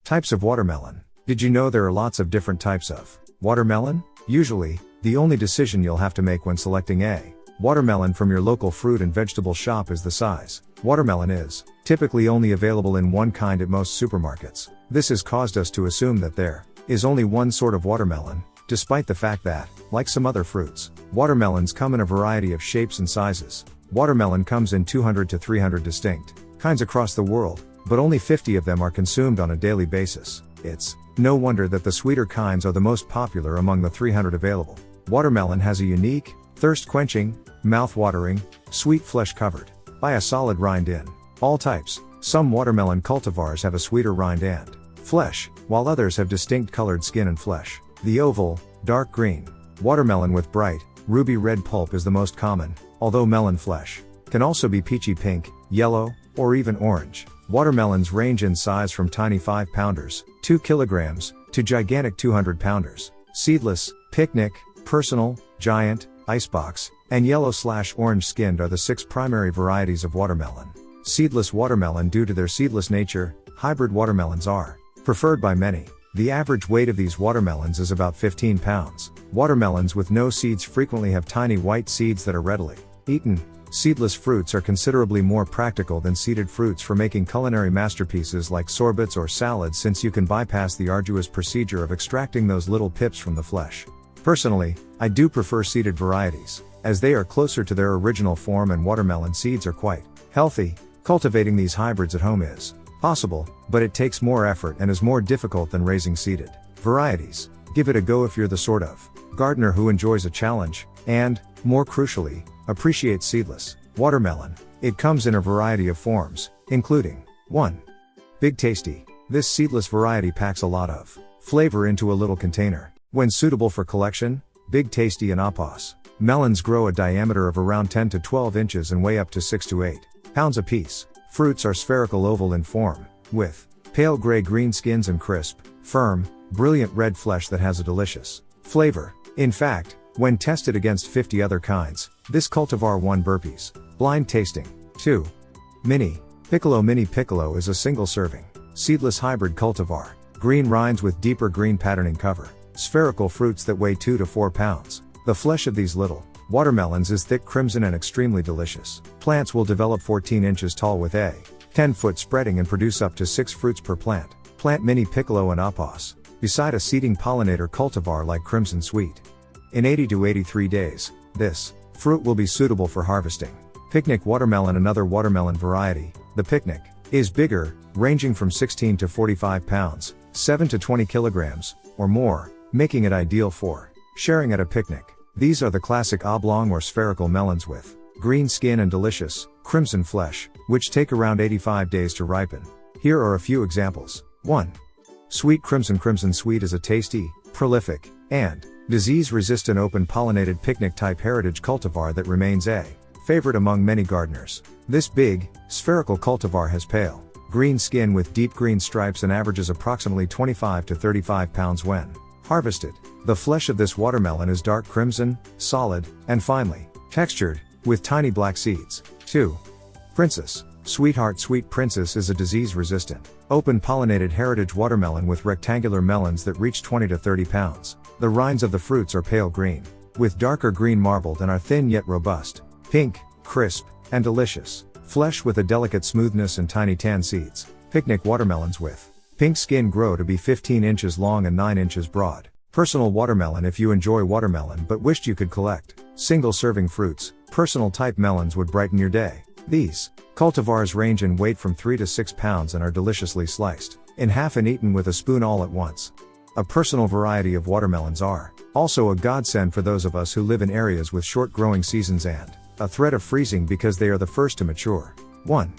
Types of watermelon. Did you know there are lots of different types of watermelon? Usually, the only decision you'll have to make when selecting a watermelon from your local fruit and vegetable shop is the size. Watermelon is typically only available in one kind at most supermarkets. This has caused us to assume that there is only one sort of watermelon, despite the fact that, like some other fruits, watermelons come in a variety of shapes and sizes. Watermelon comes in 200 to 300 distinct kinds across the world, but only 50 of them are consumed on a daily basis. It's no wonder that the sweeter kinds are the most popular among the 300 available. Watermelon has a unique, thirst-quenching, mouth-watering, sweet flesh covered by a solid rind in all types. Some watermelon cultivars have a sweeter rind and flesh, while others have distinct colored skin and flesh. The oval, dark green watermelon with bright, ruby red pulp is the most common, although melon flesh can also be peachy pink, yellow, or even orange. Watermelons range in size from tiny 5-pounders, 2 kilograms, to gigantic 200-pounders. Seedless, picnic, personal, giant, icebox, and yellow/orange skinned are the 6 primary varieties of watermelon. Seedless watermelon. Due to their seedless nature, hybrid watermelons are preferred by many. The average weight of these watermelons is about 15 pounds. Watermelons with no seeds frequently have tiny white seeds that are readily eaten. Seedless fruits are considerably more practical than seeded fruits for making culinary masterpieces like sorbets or salads, since you can bypass the arduous procedure of extracting those little pips from the flesh. Personally, I do prefer seeded varieties, as they are closer to their original form and watermelon seeds are quite healthy. Cultivating these hybrids at home is possible, but it takes more effort and is more difficult than raising seeded varieties. Give it a go if you're the sort of gardener who enjoys a challenge, and, more crucially, appreciates seedless watermelon. It comes in a variety of forms, including 1. Big Tasty. This seedless variety packs a lot of flavor into a little container. When suitable for collection, Big Tasty and Apos melons grow a diameter of around 10 to 12 inches and weigh up to 6 to 8 pounds apiece. Fruits are spherical oval in form, with pale gray-green skins and crisp, firm, brilliant red flesh that has a delicious flavor. In fact, when tested against 50 other kinds, this cultivar won burpees. Blind tasting. 2. Mini Piccolo. Mini Piccolo is a single-serving, seedless hybrid cultivar. Green rinds with deeper green patterning cover. Spherical fruits that weigh 2 to 4 pounds. The flesh of these little watermelons is thick crimson and extremely delicious. Plants will develop 14 inches tall with a 10-foot spreading and produce up to 6 fruits per plant. Plant Mini Piccolo and Apos beside a seeding pollinator cultivar like Crimson Sweet. In 80 to 83 days, this fruit will be suitable for harvesting. Picnic watermelon. Another watermelon variety, the Picnic, is bigger, ranging from 16 to 45 pounds, 7 to 20 kilograms, or more, making it ideal for sharing at a picnic. These are the classic oblong or spherical melons with green skin and delicious, crimson flesh, which take around 85 days to ripen. Here are a few examples. 1. Sweet Crimson. Crimson Sweet is a tasty, prolific, and disease-resistant open-pollinated picnic-type heritage cultivar that remains a favorite among many gardeners. This big, spherical cultivar has pale green skin with deep green stripes and averages approximately 25 to 35 pounds when harvested. The flesh of this watermelon is dark crimson, solid, and finely textured, with tiny black seeds. 2. Princess. Sweetheart. Sweet Princess is a disease-resistant, open-pollinated heritage watermelon with rectangular melons that reach 20 to 30 pounds. The rinds of the fruits are pale green, with darker green marbled, and are thin yet robust, pink, crisp, and delicious. Flesh with a delicate smoothness and tiny tan seeds. Picnic watermelons with pink skin grow to be 15 inches long and 9 inches broad. Personal watermelon. If you enjoy watermelon but wished you could collect single-serving fruits, personal type melons would brighten your day. These cultivars range in weight from 3 to 6 pounds and are deliciously sliced in half and eaten with a spoon all at once. A personal variety of watermelons are also a godsend for those of us who live in areas with short growing seasons and a threat of freezing because they are the first to mature. 1.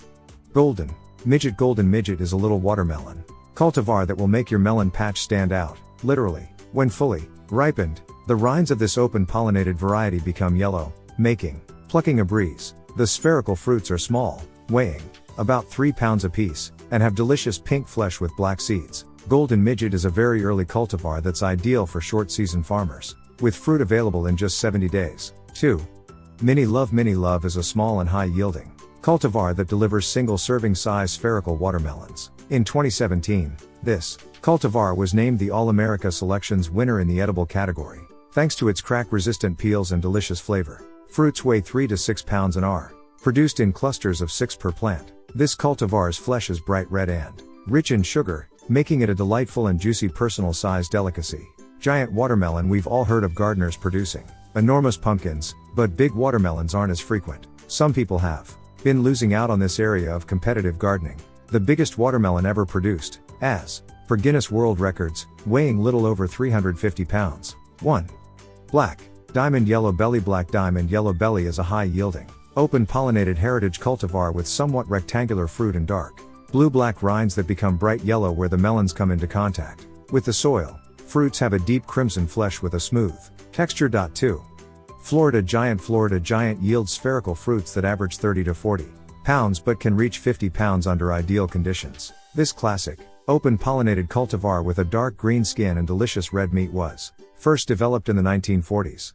Golden Midget. Golden Midget is a little watermelon cultivar that will make your melon patch stand out, literally. When fully ripened, the rinds of this open-pollinated variety become yellow, making plucking a breeze. The spherical fruits are small, weighing about 3 pounds apiece, and have delicious pink flesh with black seeds. Golden Midget is a very early cultivar that's ideal for short-season farmers, with fruit available in just 70 days. 2. Mini Love. Mini Love is a small and high-yielding cultivar that delivers single-serving size spherical watermelons. In 2017, This cultivar was named the All-America Selections winner in the edible category, thanks to its crack-resistant peels and delicious flavor. Fruits weigh 3 to 6 pounds and are produced in clusters of 6 per plant. This cultivar's flesh is bright red and rich in sugar, making it a delightful and juicy personal-sized delicacy. Giant watermelon. We've all heard of gardeners producing enormous pumpkins, but big watermelons aren't as frequent. Some people have been losing out on this area of competitive gardening. The biggest watermelon ever produced, as per Guinness World Records, weighing little over 350 pounds. 1. Black Diamond Yellow Belly. Black Diamond Yellow Belly is a high-yielding, open-pollinated heritage cultivar with somewhat rectangular fruit and dark blue-black rinds that become bright yellow where the melons come into contact with the soil. Fruits have a deep crimson flesh with a smooth texture. 2. Florida Giant. Florida Giant yields spherical fruits that average 30 to 40 pounds but can reach 50 pounds under ideal conditions. This classic, open-pollinated cultivar with a dark green skin and delicious red meat was first developed in the 1940s.